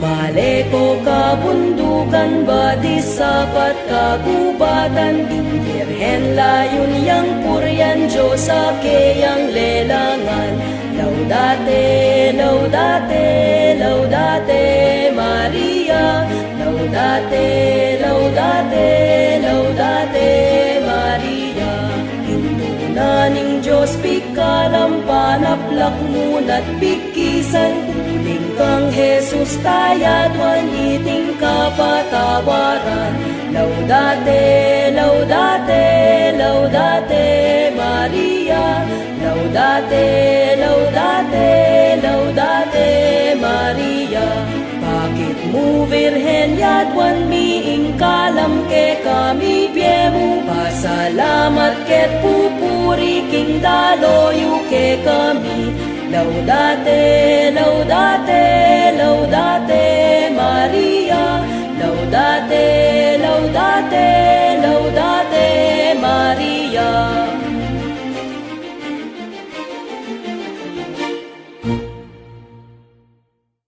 Male ko kabundukan batis sapat kagubatan Birhen layon yang puryan Diyos akeyang lelangan Laudate, laudate, laudate Maria Laudate, laudate, laudate Maria Hintunaning Diyos pikalam panaplak munat pikisan Uling kang Jesus tayat waniting kapatawaran Laudate, laudate, laudate Maria Laudate, laudate, laudate Maria Bakit mo virhen yatwan miing kalam ke kami biemu Pasalamat ket pupuri king daloyu ke kami Laudate, laudate,